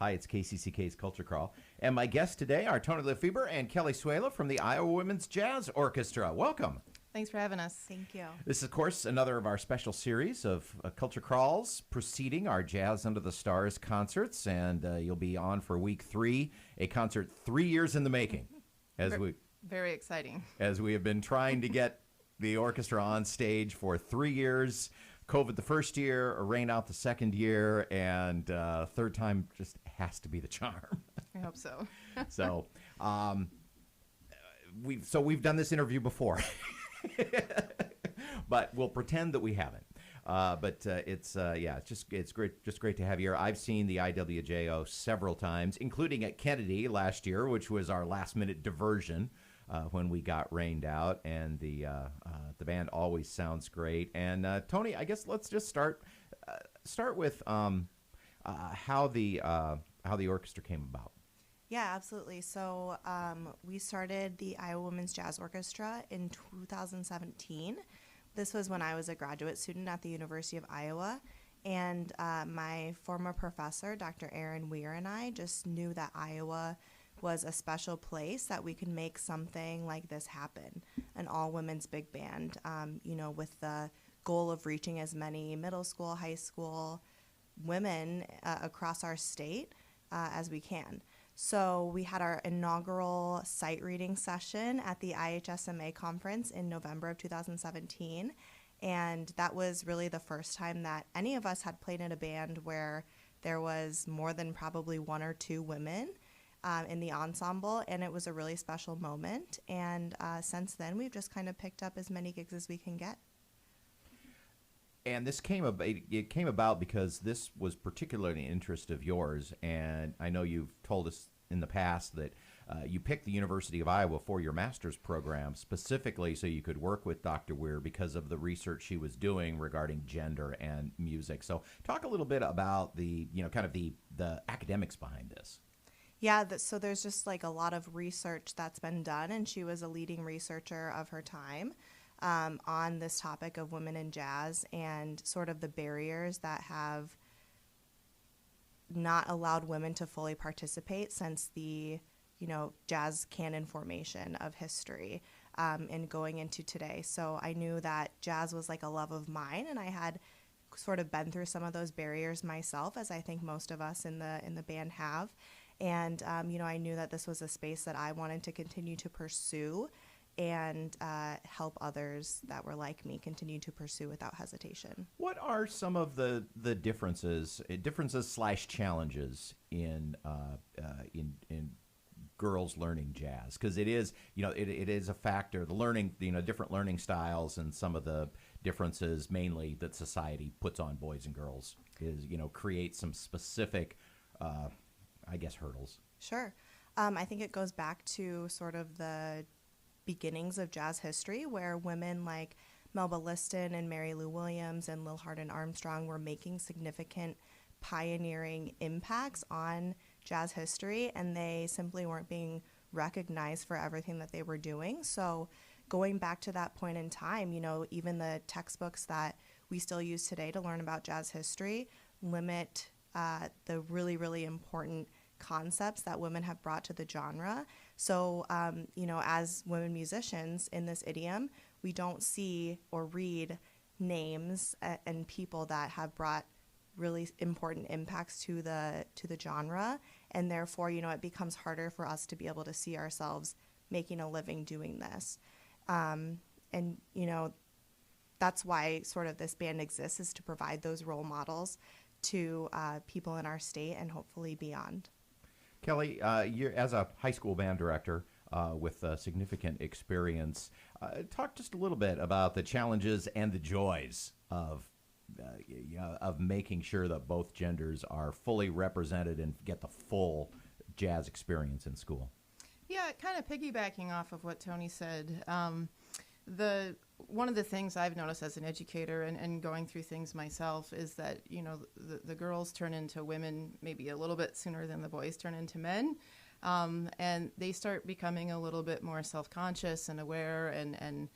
Hi, it's KCCK's Culture Crawl. And my guests today are Toni LeFebvre and Kelli Swehla from the Iowa Women's Jazz Orchestra. Welcome. Thanks for having us. Thank you. This is, of course, another of our special series of Culture Crawls preceding our Jazz Under the Stars concerts. And you'll be on for week 3, a concert 3 years in the making. Very exciting. As we have been trying to get the orchestra on stage for 3 years. COVID the first year, rain out the second year, and third time just has to be the charm. I hope so. We've done this interview before, but we'll pretend that we haven't. It's great to have you here. I've seen the IWJO several times, including at Kennedy last year, which was our last minute diversion. When we got rained out, and the band always sounds great. And Toni, I guess let's just start with how the orchestra came about. Yeah, absolutely. So we started the Iowa Women's Jazz Orchestra in 2017. This was when I was a graduate student at the University of Iowa. And my former professor, Dr. Aaron Weir, and I just knew that Iowa was a special place that we could make something like this happen, an all-women's big band, with the goal of reaching as many middle school, high school women across our state as we can. So we had our inaugural sight reading session at the IHSMA conference in November of 2017, and that was really the first time that any of us had played in a band where there was more than probably 1 or 2 women in the ensemble, and it was a really special moment. And since then, we've just kind of picked up as many gigs as we can get. And this came about because this was particularly an interest of yours, and I know you've told us in the past that you picked the University of Iowa for your master's program specifically so you could work with Dr. Weir because of the research she was doing regarding gender and music. So talk a little bit about the academics behind this. Yeah, so there's just like a lot of research that's been done, and she was a leading researcher of her time on this topic of women in jazz and sort of the barriers that have not allowed women to fully participate since the jazz canon formation of history and going into today. So I knew that jazz was like a love of mine, and I had sort of been through some of those barriers myself, as I think most of us in the band have. And, I knew that this was a space that I wanted to continue to pursue and help others that were like me continue to pursue without hesitation. What are some of the differences / challenges in girls learning jazz? Because it is a factor. The learning, different learning styles and some of the differences mainly that society puts on boys and girls is, create some specific hurdles. Sure. I think it goes back to sort of the beginnings of jazz history where women like Melba Liston and Mary Lou Williams and Lil Hardin Armstrong were making significant pioneering impacts on jazz history, and they simply weren't being recognized for everything that they were doing. So going back to that point in time, even the textbooks that we still use today to learn about jazz history limit the really, really important concepts that women have brought to the genre. So, as women musicians in this idiom, we don't see or read names and people that have brought really important impacts to the genre, and therefore, it becomes harder for us to be able to see ourselves making a living doing this. That's why sort of this band exists, is to provide those role models to people in our state and hopefully beyond. Kelli, you're, as a high school band director with significant experience, talk just a little bit about the challenges and the joys of making sure that both genders are fully represented and get the full jazz experience in school. Yeah, kind of piggybacking off of what Toni said, one of the things I've noticed as an educator and going through things myself is that, the girls turn into women maybe a little bit sooner than the boys turn into men. And they start becoming a little bit more self-conscious and aware and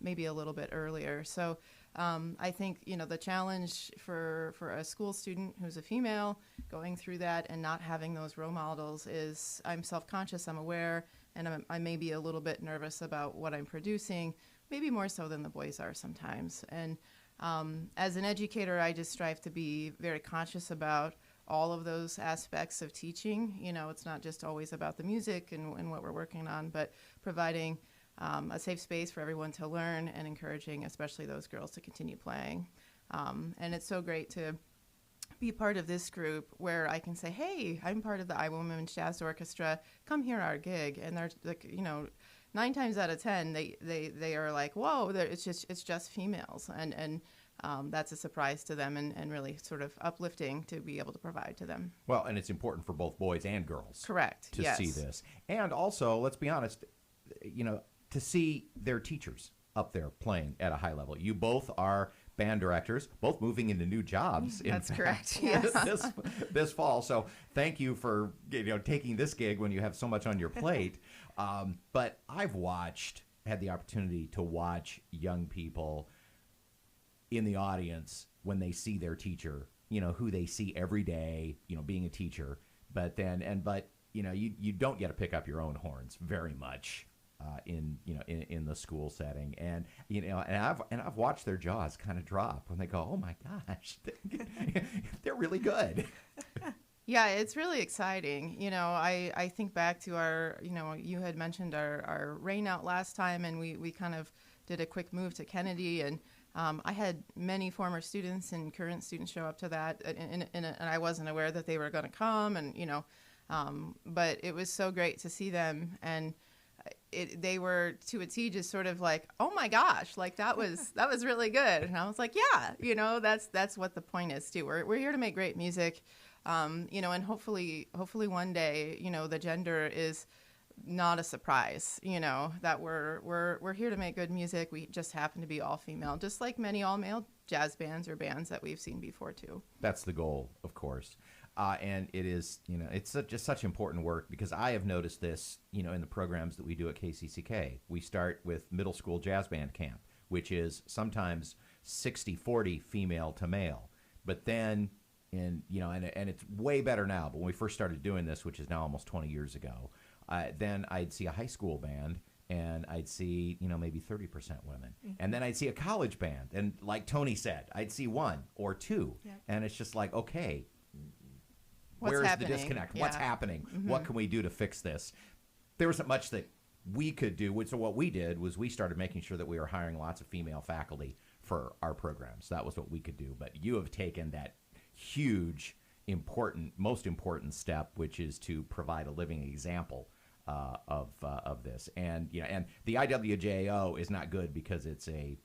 maybe a little bit earlier. So I think, the challenge for a school student who's a female going through that and not having those role models is I'm self-conscious, I'm aware, and I may be a little bit nervous about what I'm producing, maybe more so than the boys are sometimes. And as an educator, I just strive to be very conscious about all of those aspects of teaching. It's not just always about the music and what we're working on, but providing a safe space for everyone to learn and encouraging, especially those girls, to continue playing. And it's so great to be part of this group where I can say, hey, I'm part of the Iowa Women's Jazz Orchestra. Come hear our gig. And they're like, 9 times out of 10, they are like, whoa, it's just females. And that's a surprise to them and really sort of uplifting to be able to provide to them. Well, and it's important for both boys and girls. Correct. To see this. And also, let's be honest, to see their teachers up there playing at a high level. You both are band directors, both moving into new jobs. That's correct. Yes. this fall. So thank you for taking this gig when you have so much on your plate. But I've had the opportunity to watch young people in the audience when they see their teacher, who they see every day, being a teacher. But you don't get to pick up your own horns very much. In the school setting, and I've watched their jaws kind of drop when they go, oh my gosh, they're really good. Yeah, it's really exciting. I think back to our, you had mentioned our rain out last time, and we kind of did a quick move to Kennedy, and I had many former students and current students show up to that, and I wasn't aware that they were going to come, and but it was so great to see them, and they were to a T just sort of like, oh my gosh, like that was really good. And I was like, yeah, that's what the point is too. We're here to make great music, and hopefully one day, the gender is not a surprise, that we're here to make good music. We just happen to be all female, just like many all male jazz bands or bands that we've seen before too. That's the goal, of course. And it is, it's just such important work because I have noticed this, in the programs that we do at KCCK. We start with middle school jazz band camp, which is sometimes 60-40 female to male. But then, and it's way better now. But when we first started doing this, which is now almost 20 years ago, then I'd see a high school band and I'd see, maybe 30% women. Mm-hmm. And then I'd see a college band. And like Toni said, I'd see 1 or 2. Yep. And it's just like, okay, where's the disconnect? Yeah. What's happening? Mm-hmm. What can we do to fix this? There wasn't much that we could do. So what we did was we started making sure that we were hiring lots of female faculty for our programs. That was what we could do. But you have taken that huge, most important step, which is to provide a living example of this. And and the IWJO is not good because it's a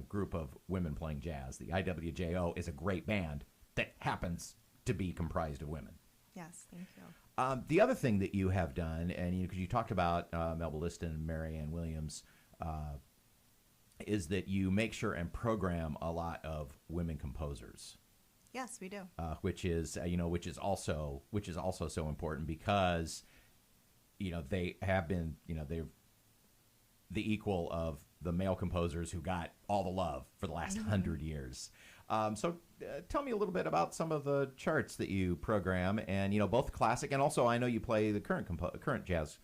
group of women playing jazz. The IWJO is a great band that happens to be comprised of women. Yes, thank you. The other thing that you have done, and because you talked about Melba Liston and Mary Ann Williams, is that you make sure and program a lot of women composers. Yes, we do. Which is also so important because they have been they're the equal of the male composers who got all the love for the last 100 years. So tell me a little bit about some of the charts that you program, and both classic and also I know you play the current jazz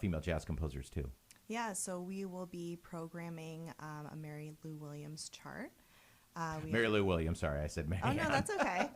female jazz composers too. Yeah, so we will be programming a Mary Lou Williams chart. Mary Lou Williams, sorry, I said Mary. Oh no, that's okay.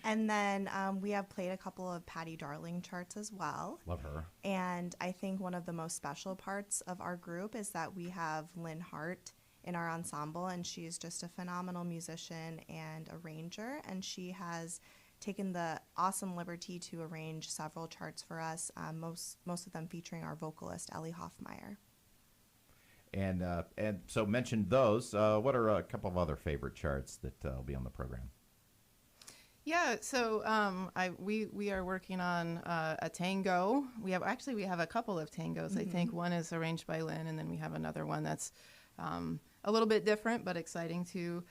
And then we have played a couple of Patty Darling charts as well. Love her. And I think one of the most special parts of our group is that we have Lynn Hart in our ensemble, and she's just a phenomenal musician and arranger, and she has taken the awesome liberty to arrange several charts for us, most of them featuring our vocalist, Ellie Hoffmeyer. And so mentioned those. What are a couple of other favorite charts that will be on the program? Yeah, so we are working on a tango. We have a couple of tangos. Mm-hmm. I think one is arranged by Lynn, and then we have another one that's a little bit different but exciting too.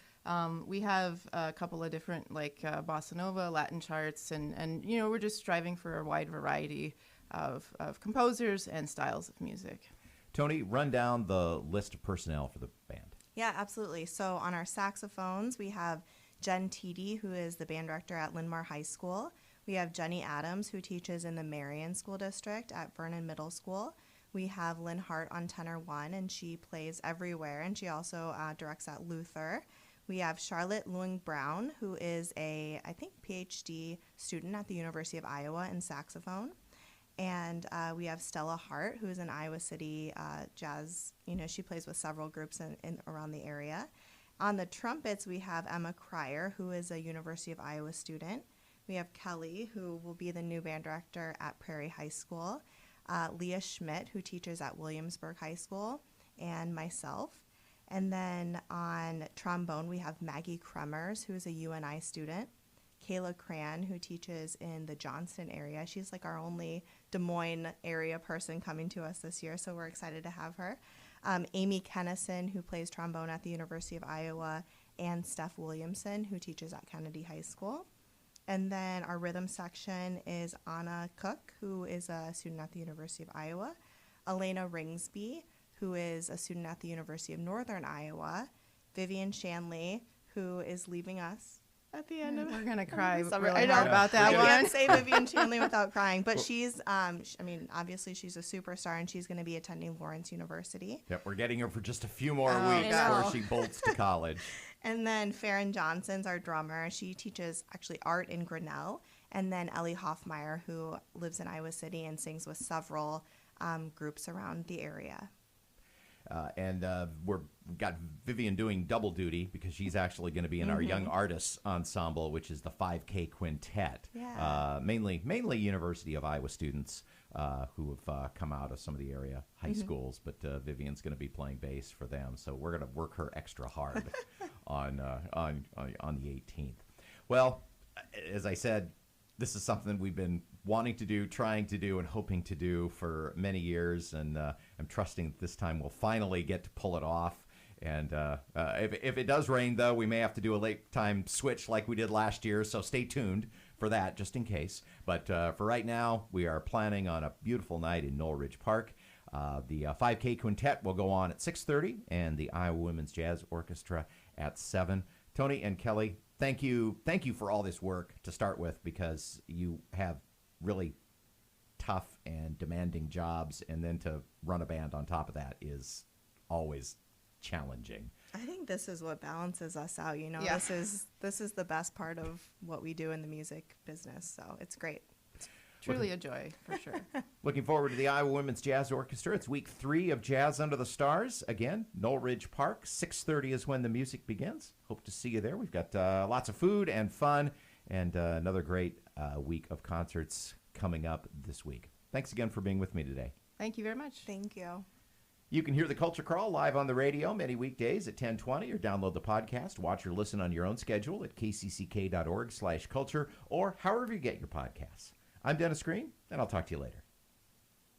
We have a couple of different bossa nova, Latin charts, and we're just striving for a wide variety of composers and styles of music. Toni, run down the list of personnel for the band. Yeah, absolutely. So on our saxophones, we have Jen Teedy, who is the band director at Linn-Mar High School. We have Jenny Adams, who teaches in the Marion School District at Vernon Middle School. We have Lynn Hart on tenor 1, and she plays everywhere, and she also directs at Luther. We have Charlotte Lewing Brown, who is a, I think, PhD student at the University of Iowa in saxophone. And we have Stella Hart, who is an Iowa City jazz. She plays with several groups in around the area. On the trumpets, we have Emma Cryer, who is a University of Iowa student. We have Kelli, who will be the new band director at Prairie High School. Leah Schmidt, who teaches at Williamsburg High School, and myself. And then on trombone, we have Maggie Kremers, who is a UNI student. Kayla Cran, who teaches in the Johnston area. She's like our only Des Moines area person coming to us this year, so we're excited to have her. Amy Kennison, who plays trombone at the University of Iowa, and Steph Williamson, who teaches at Kennedy High School. And then our rhythm section is Anna Cook, who is a student at the University of Iowa. Elena Ringsby, who is a student at the University of Northern Iowa. Vivian Shanley, who is leaving us at the end of We're going to cry summer. really I know. hard about that I one. can't say Vivian Shanley without crying, but she's, obviously she's a superstar, and she's going to be attending Lawrence University. Yep, we're getting her for just a few more Oh, weeks no. before she bolts to college. And then Farron Johnson's our drummer. She teaches actually art in Grinnell. And then Ellie Hoffmeyer, who lives in Iowa City and sings with several groups around the area. We've got Vivian doing double duty because she's actually going to be in our Young Artists Ensemble, which is the 5K Quintet. Yeah. Mainly University of Iowa students who have come out of some of the area high schools, but Vivian's going to be playing bass for them, so we're going to work her extra hard on the 18th. Well, as I said, this is something we've been wanting to do, trying to do, and hoping to do for many years, and I'm trusting that this time we'll finally get to pull it off. And if it does rain, though, we may have to do a late time switch like we did last year, so stay tuned for that just in case. But for right now, we are planning on a beautiful night in Knoll Ridge Park. The 5K Quintet will go on at 6:30, and the Iowa Women's Jazz Orchestra at 7. Toni and Kelli, thank you for all this work to start with, because you have really tough and demanding jobs, and then to run a band on top of that is always challenging. I think this is what balances us out. Yeah. This is the best part of what we do in the music business. So it's great. Truly a joy, for sure. Looking forward to the Iowa Women's Jazz Orchestra. It's week 3 of Jazz Under the Stars. Again, Knoll Ridge Park. 6:30 is when the music begins. Hope to see you there. We've got lots of food and fun, and another great week of concerts coming up this week. Thanks again for being with me today. Thank you very much. Thank you. You can hear the Culture Crawl live on the radio many weekdays at 10:20, or download the podcast, watch or listen on your own schedule at kcck.org/culture, or however you get your podcasts. I'm Dennis Green, and I'll talk to you later.